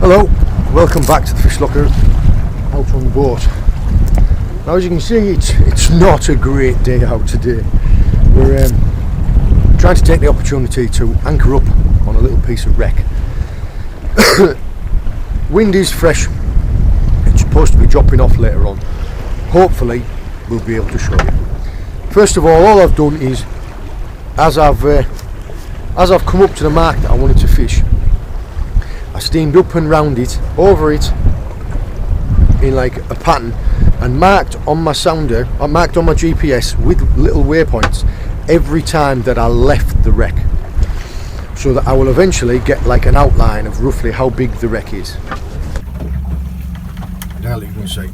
Hello, welcome back to the Fish Locker out on the boat. Now, as you can see, it's not a great day out today. We're trying to take the opportunity to anchor up on a little piece of wreck. Wind is fresh, it's supposed to be dropping off later on. Hopefully we'll be able to show you. First of all I've done is, as I've come up to the mark that I wanted to fish, I steamed up and round it, over it, in like a pattern, and marked on my sounder, I marked on my GPS with little waypoints every time that I left the wreck, so that I will eventually get like an outline of roughly how big the wreck is. Now you can see,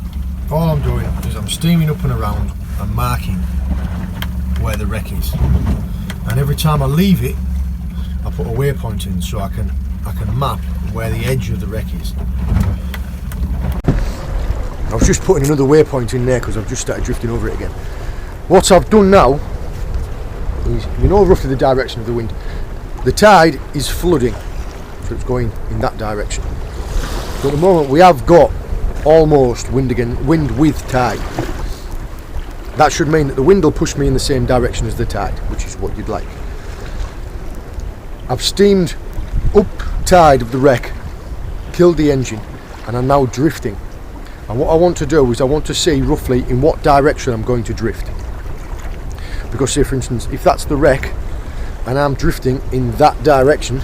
all I'm doing is I'm steaming up and around and marking where the wreck is, and every time I leave it I put a waypoint in so I can map where the edge of the wreck is. I was just putting another waypoint in there because I've just started drifting over it again. What I've done now is, you know roughly the direction of the wind. The tide is flooding, so it's going in that direction. So at the moment we have got almost wind with tide. That should mean that the wind will push me in the same direction as the tide, which is what you'd like. I've steamed up tide of the wreck, killed the engine, and I'm now drifting. And what I want to do is I want to see roughly in what direction I'm going to drift. Because say for instance, if that's the wreck and I'm drifting in that direction,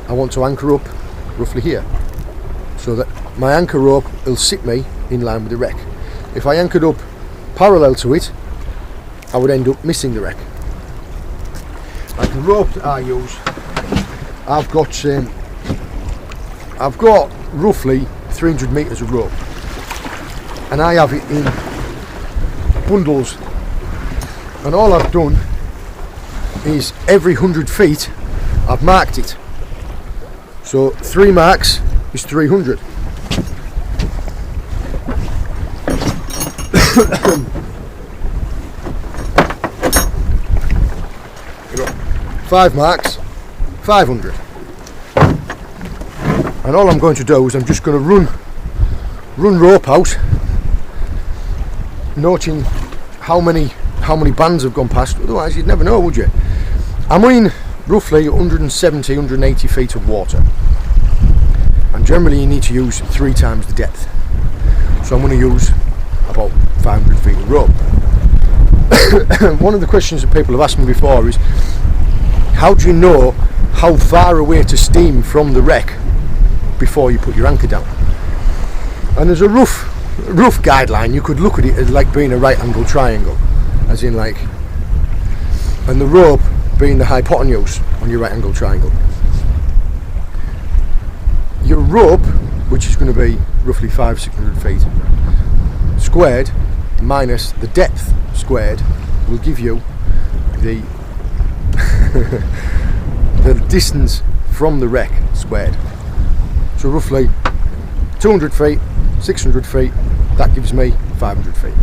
I want to anchor up roughly here, so that my anchor rope will sit me in line with the wreck. If I anchored up parallel to it, I would end up missing the wreck. Like the rope that I use, I've got roughly 300 metres of rope, and I have it in bundles, and all I've done is every 100 feet I've marked it, so 3 marks is 300. 5 marks, 500. And all I'm going to do is I'm just going to run rope out, noting how many bands have gone past. Otherwise you'd never know, would you? I'm in roughly 170, 180 feet of water, and generally you need to use 3 times the depth, so I'm going to use about 500 feet of rope. One of the questions that people have asked me before is, how do you know how far away to steam from the wreck before you put your anchor down? And there's a rough guideline. You could look at it as like being a right angle triangle, as in like, and the rope being the hypotenuse on your right angle triangle. Your rope, which is going to be roughly 500-600 feet squared, minus the depth squared, will give you the the distance from the wreck squared. So roughly 200 feet, 600 feet, that gives me 500 feet.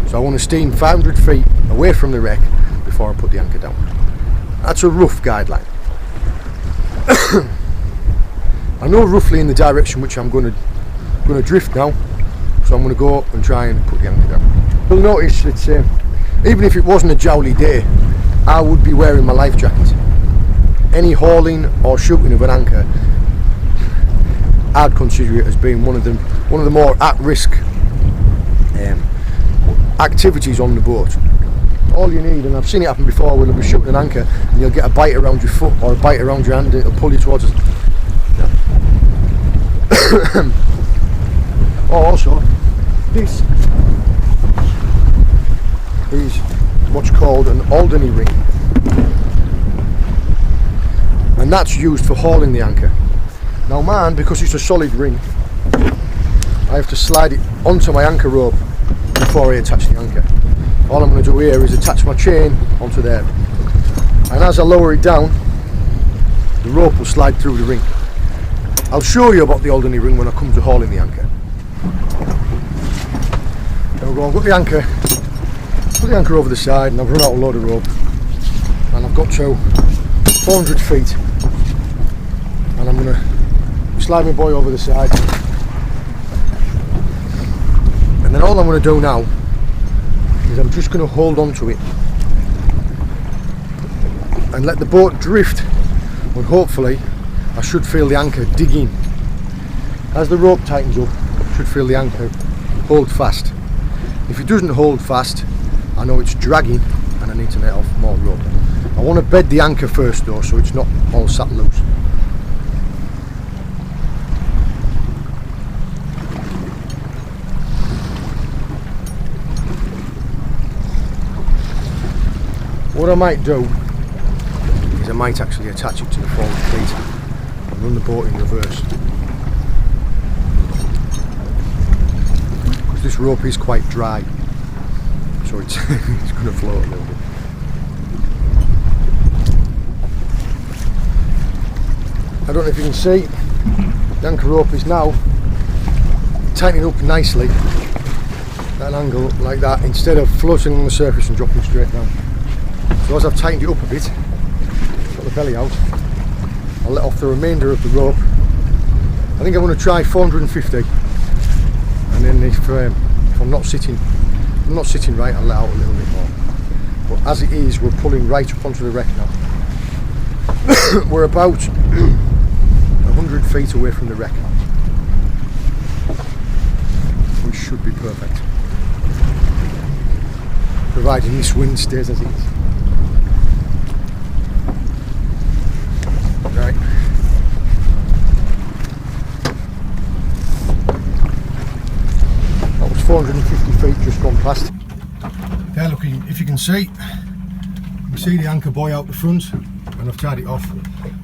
So I want to steam 500 feet away from the wreck before I put the anchor down. That's a rough guideline. I know roughly in the direction which I'm going to drift now, so I'm going to go and try and put the anchor down. You'll notice that even if it wasn't a jowly day, I would be wearing my life jacket. Any hauling or shooting of an anchor, I'd consider it as being one of the more at-risk activities on the boat. All you need, and I've seen it happen before, when you'll be shooting an anchor and you'll get a bite around your foot or a bite around your hand, and it'll pull you towards it. Yeah. Oh, also, this is what's called an Alderney ring, and that's used for hauling the anchor. Now mine, because it's a solid ring, I have to slide it onto my anchor rope before I attach the anchor. All I'm going to do here is attach my chain onto there, and as I lower it down, the rope will slide through the ring. I'll show you about the Alderney ring when I come to hauling the anchor. There we go, I've got the anchor, put the anchor over the side, and I've run out a load of rope, and I've got to 400 feet, and I'm going to just slide my boy over the side. And then all I'm going to do now is I'm just going to hold on to it and let the boat drift, and hopefully I should feel the anchor dig in. As the rope tightens up, I should feel the anchor hold fast. If it doesn't hold fast, I know it's dragging and I need to let off more rope. I want to bed the anchor first though, so it's not all sat loose. What I might do is I might actually attach it to the forward cleat and run the boat in reverse. Because this rope is quite dry, so it's, it's going to float a little bit. I don't know if you can see, the anchor rope is now tightening up nicely at an angle like that, instead of floating on the surface and dropping straight down. So as I've tightened it up a bit, got the belly out, I'll let off the remainder of the rope. I think I'm going to try 450, and then if I'm not sitting right, I'll let out a little bit more. But as it is, we're pulling right up onto the wreck now. We're about 100 feet away from the wreck, which should be perfect, providing this wind stays as it is. Right. That was 450 feet just gone past. There, look, if you can see the anchor buoy out the front, and I've tied it off.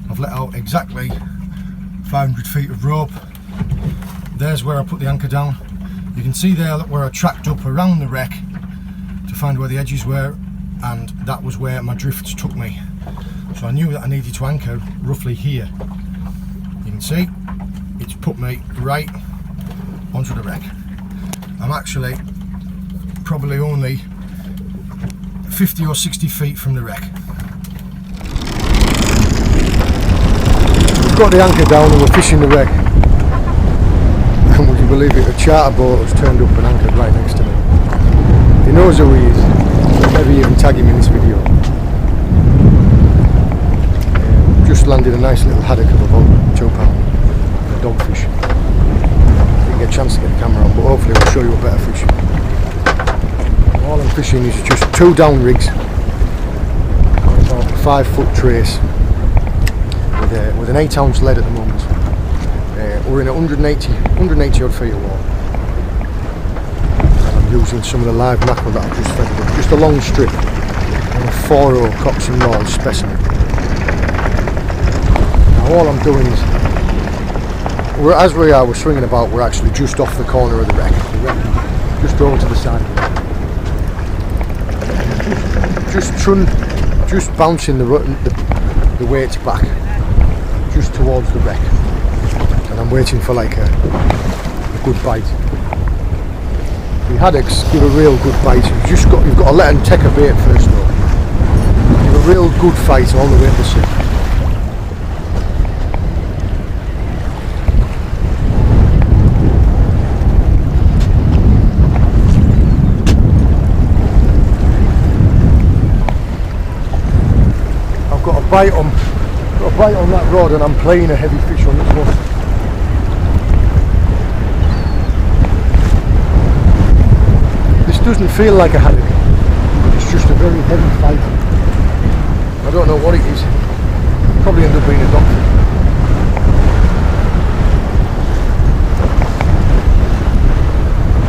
I've let out exactly 500 feet of rope. There's where I put the anchor down. You can see there where I tracked up around the wreck to find where the edges were, and that was where my drifts took me. So I knew that I needed to anchor roughly here. You can see it's put me right onto the wreck. I'm actually probably only 50 or 60 feet from the wreck. We've got the anchor down and we're fishing the wreck. And would you believe it, a charter boat has turned up and anchored right next to me. He knows who he is. I'll never even tag him in this video. Just landed a nice little haddock of about £2 and a dogfish. Didn't get a chance to get the camera on, but hopefully I'll show you a better fish. All I'm fishing is just 2 down rigs, about a 5-foot trace with an 8-ounce lead at the moment. We're in 180 odd feet of water. And I'm using some of the live mackerel that I've just fed with, just a long strip on a 4-0 Cox and Maul specimen. All I'm doing is, as we are, we're swinging about, we're actually just off the corner of the wreck. Just over to the side of the wreck. Just bouncing the weights back, just towards the wreck. And I'm waiting for like a good bite. The haddocks give a real good bite. You've got to let them take a bait first though. Give a real good fight all the way to the sea. Got a bite on that rod, and I'm playing a heavy fish on this one. This doesn't feel like a haddock, it's just a very heavy fight. I don't know what it is. Probably end up being a dogfish.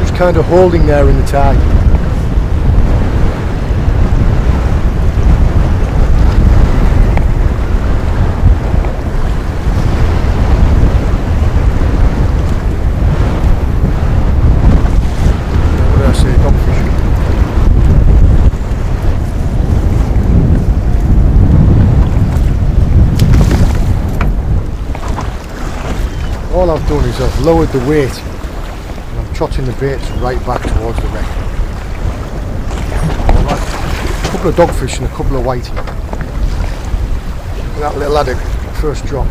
Just kind of holding there in the tide. All I've done is I've lowered the weight and I'm trotting the baits right back towards the wreck. I've had a couple of dogfish and a couple of whiting. And that little haddock, first drop.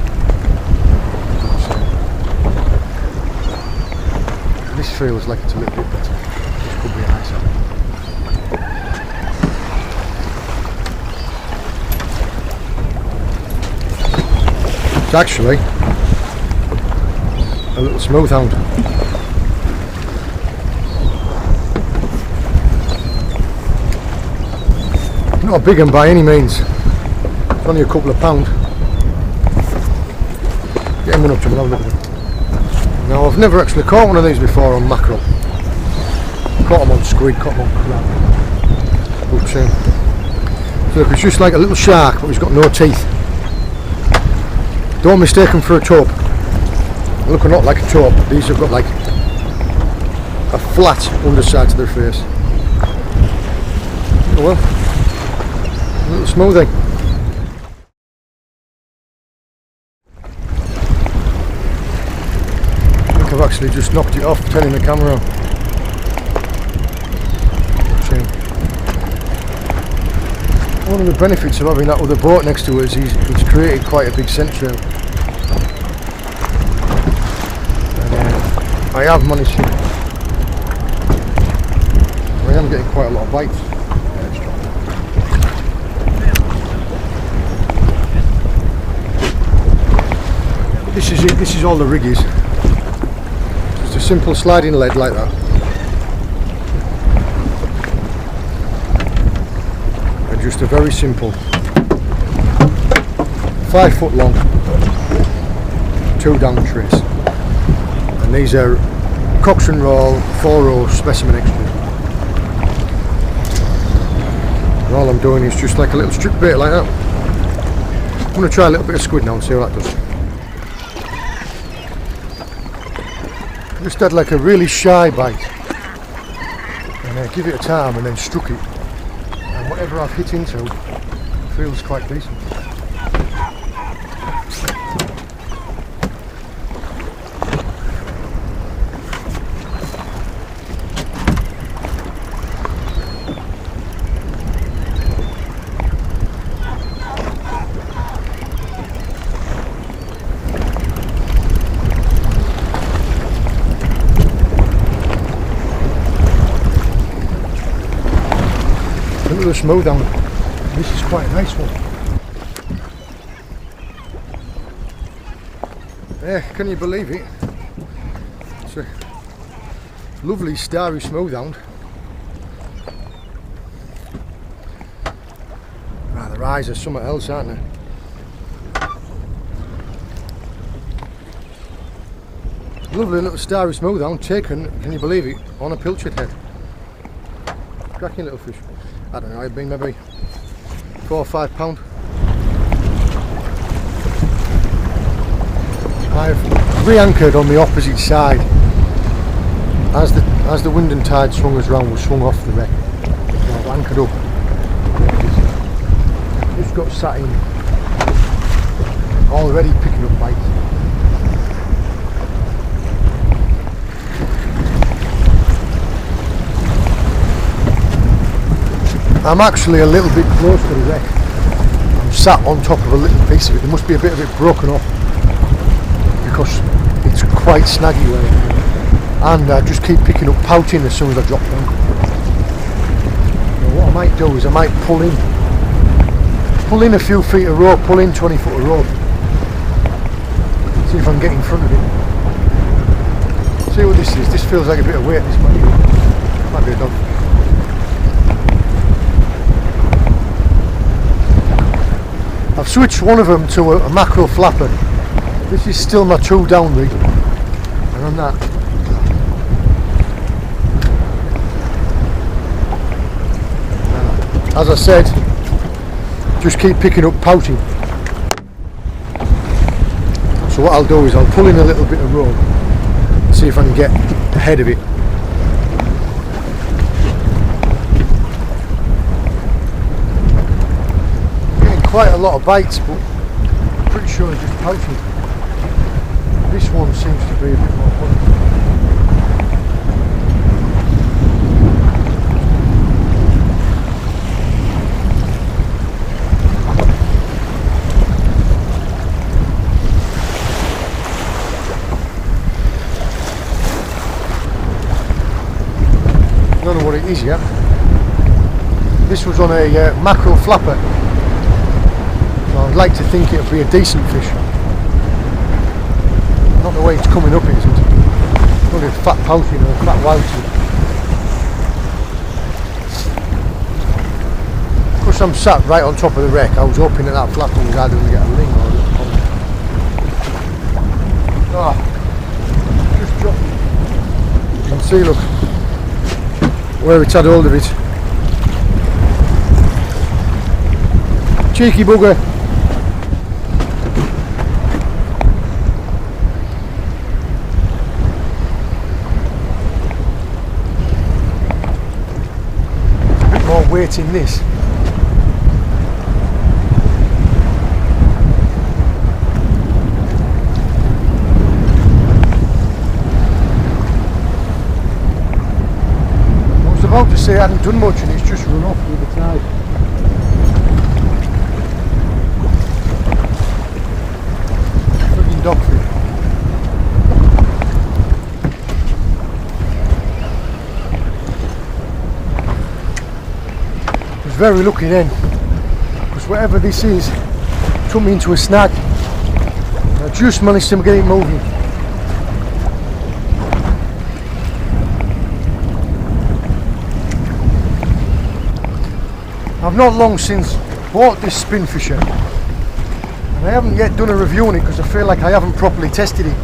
This feels like it's a little bit better. This could be nicer. It's actually a little smooth hound. Not a big one by any means. It's only a couple of pound. Getting one up to another bit. Now I've never actually caught one of these before on mackerel. Caught them on squid, caught them on crab. But, so look, it's just like a little shark, but he's got no teeth. Don't mistake them for a taupe. They look not like a taupe. These have got like a flat underside to their face. Oh well, a little smoothie. I've actually just knocked it off, turning the camera on. One of the benefits of having that other boat next to us is it's created quite a big scent trail. And I have managed to... I am getting quite a lot of bites. This is it, this is all the rig is. A simple sliding lead like that, and just a very simple 5 foot long 2 down trace, and these are Cox and Roll 4-row specimen extras, and all I'm doing is just like a little strip bait like that. I'm going to try a little bit of squid now and see how that does. Just had like a really shy bite, and give it a time and then struck it, and whatever I've hit into feels quite decent. Look at the smooth down. This is quite a nice one. Yeah, can you believe it? It's a lovely starry smooth hound. Ah, their eyes are something else, aren't they? Lovely little starry smooth hound taken, can you believe it, on a pilchard head. Cracking little fish. I don't know, I've been maybe 4 or 5 pound. I've re-anchored on the opposite side. As the wind and tide swung us round, we swung off the wreck. So I've anchored up. Just got sat in, already picking up bites. I'm actually a little bit close to the wreck. I'm sat on top of a little piece of it. There must be a bit of it broken off because it's quite snaggy where it is. And I just keep picking up pouting as soon as I drop down. Now what I might do is I might pull in a few feet of rope, pull in 20 foot of rope. See if I can get in front of it. See what this is. This feels like a bit of weight. This might be a dog. I've switched one of them to a mackerel flapper. This is still my 2 down rig, and on that as I said, just keep picking up pouting. So what I'll do is I'll pull in a little bit of rope and see if I can get ahead of it. Quite a lot of bites, but I'm pretty sure they're just pouting. This one seems to be a bit more fun. it is yet. This was on a mackerel flapper, so I'd like to think it'll be a decent fish. Not the way it's coming up, it isn't. Only a fat pouting or a fat whitey. Because I'm sat right on top of the wreck, I was hoping that flapper was either going to get a ling or a little pond. Oh, just dropped it. You can see, look, where it's had hold of it. Cheeky bugger. A bit more weight in this. I was about to say I hadn't done much and it's just run off with the tide. Dogfish. I was very lucky then, because whatever this is took me into a snag. I just managed to get it moving. I've not long since bought this spin fisher. I haven't yet done a review on it because I feel like I haven't properly tested it.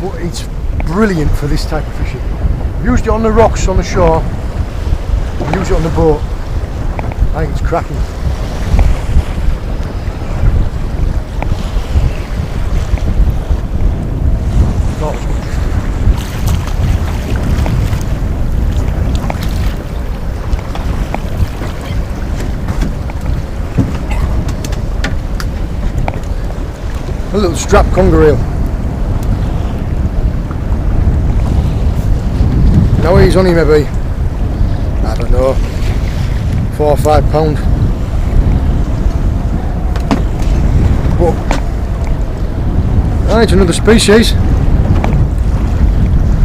But it's brilliant for this type of fishing. I've used it on the rocks on the shore. I've used it on the boat. I think it's cracking. A little strap conger eel. Now he's on him maybe, I don't know, 4 or 5 pound. But it's another species.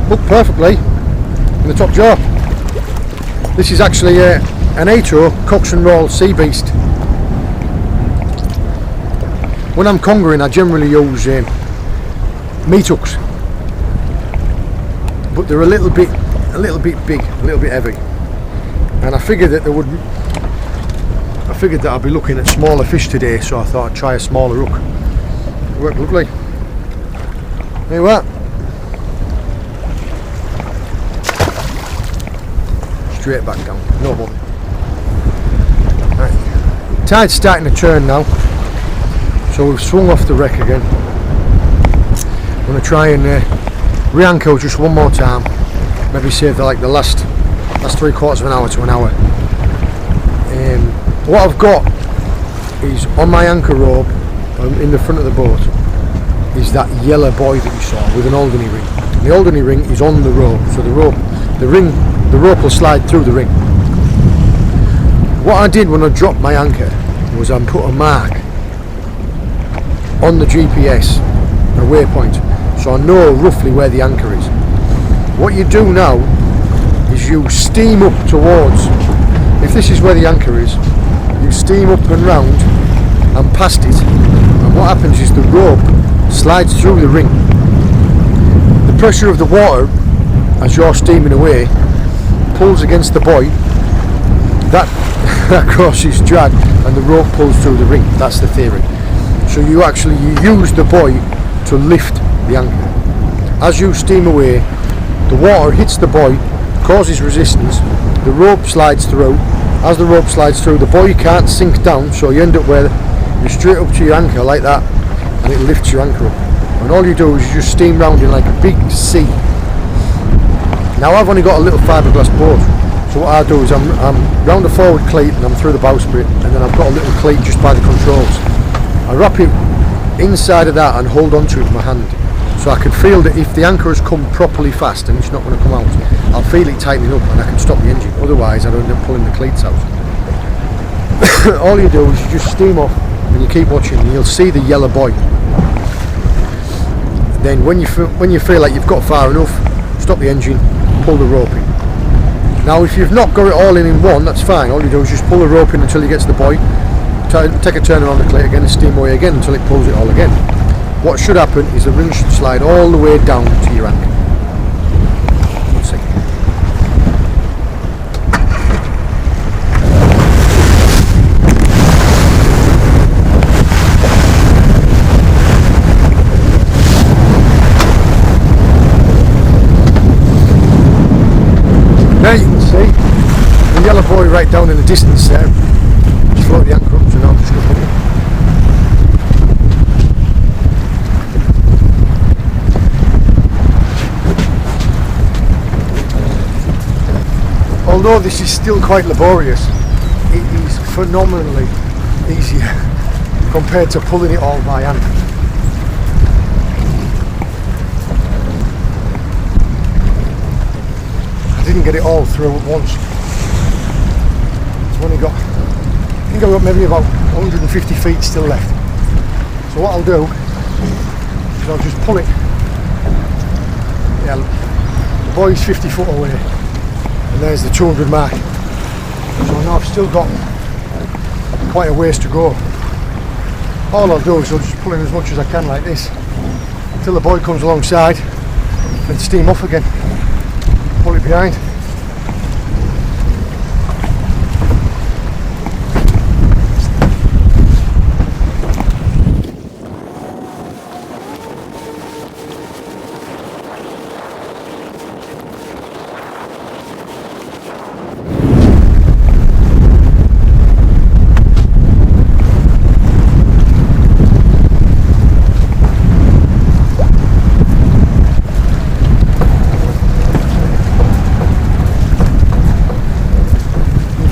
Hooked perfectly in the top jaw. This is actually an 8-0 Cox and Roll sea beast. When I'm congering, I generally use meat hooks, but they're a little bit big, a little bit heavy, and I figured that I'd be looking at smaller fish today, so I thought I'd try a smaller hook. It worked lovely. There you are. Straight back down, no bother. Right. Tide's starting to turn now. So we've swung off the wreck again. I'm going to try and re-anchor just one more time. Maybe save the last 3/4 of an hour to an hour. What I've got is on my anchor rope in the front of the boat is that yellow buoy that you saw with an Alderney ring. And the Alderney ring is on the rope, so the rope will slide through the ring. What I did when I dropped my anchor was I put a mark on the GPS, a waypoint, so I know roughly where the anchor is. What you do now is you steam up towards, if this is where the anchor is, you steam up and round and past it, and what happens is the rope slides through the ring. The pressure of the water as you're steaming away pulls against the buoy, that causes drag and the rope pulls through the ring. That's the theory. So you use the buoy to lift the anchor. As you steam away, the water hits the buoy, causes resistance, the rope slides through. As the rope slides through, the buoy can't sink down, so you end up where you're straight up to your anchor like that, and it lifts your anchor up. And all you do is you just steam round in like a big sea. Now I've only got a little fiberglass boat, so what I do is I'm round the forward cleat and I'm through the bowsprit, and then I've got a little cleat just by the controls. I wrap it inside of that and hold on to it with my hand, so I can feel that if the anchor has come properly fast and it's not going to come out, I'll feel it tightening up and I can stop the engine. Otherwise I'll end up pulling the cleats out. All you do is you just steam off and you keep watching, and you'll see the yellow buoy. Then when you feel like you've got far enough, stop the engine, pull the rope in. Now if you've not got it all in one, that's fine. All you do is just pull the rope in until you get to the buoy, take a turn around the clit again and steam away again until it pulls it all again. What should happen is the ring should slide all the way down to your anchor. Let's see. Now you can see the yellow buoy right down in the distance there. Just float the anchor up, so now I'm just going to put it. Although this is still quite laborious, it is phenomenally easier compared to pulling it all by hand. I didn't get it all through at once. I've only got, I think I've got maybe about 150 feet still left. So what I'll do is I'll just pull it. Yeah, the buoy's 50 foot away. And there's the 200 mark. So now I've still got quite a ways to go. All I'll do is I'll just pull in as much as I can like this until the buoy comes alongside and steam off again. Pull it behind.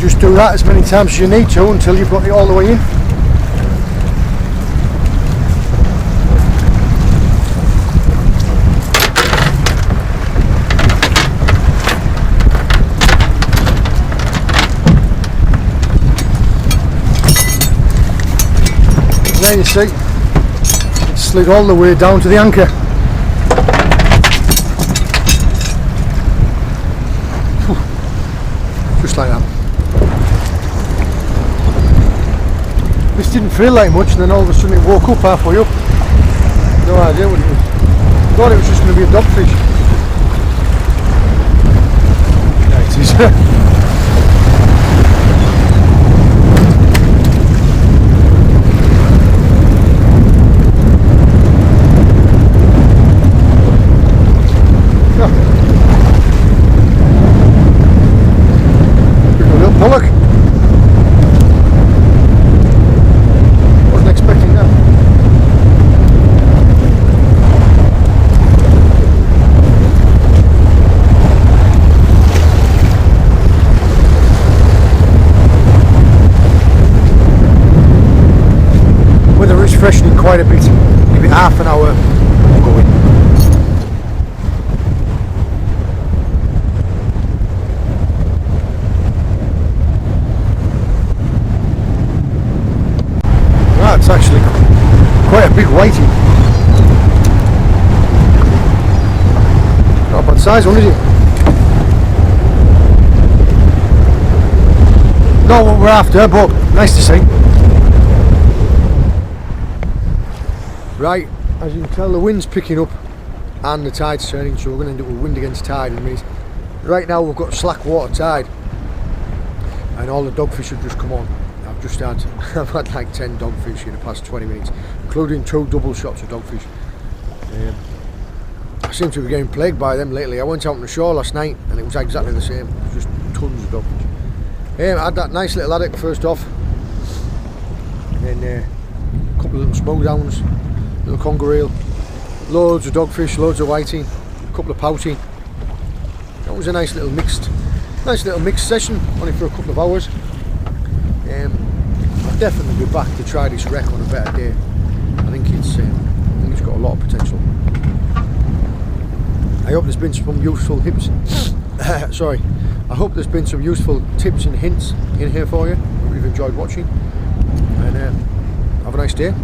Just do that as many times as you need to until you've got it all the way in. And there you see, it slid all the way down to the anchor. Just like that. This didn't feel like much, and then all of a sudden it woke up halfway up. No idea what it was. Thought it was just going to be a dogfish. Yeah, it is. A little pollock. Freshening quite a bit, give it half an hour going. That's actually quite a big whiting. Not a bad size one, is it? Not what we're after, but nice to see. Right, as you can tell, the wind's picking up and the tide's turning, so we're going to end up with wind against tide in a minute. Right now we've got slack water tide and all the dogfish have just come on. I've had like 10 dogfish in the past 20 minutes, including 2 double shots of dogfish. I seem to be getting plagued by them lately. I went out on the shore last night and it was exactly the same, just tons of dogfish. I had that nice little haddock first off, and then a couple of little smokedowns, little conger eel, loads of dogfish, loads of whiting, a couple of pouty. That was a nice little mixed session, only for a couple of hours. I'll definitely be back to try this wreck on a better day. I think it's got a lot of potential. I hope there's been some useful tips. Sorry, I hope there's been some useful tips and hints in here for you. I hope you've enjoyed watching, and have a nice day.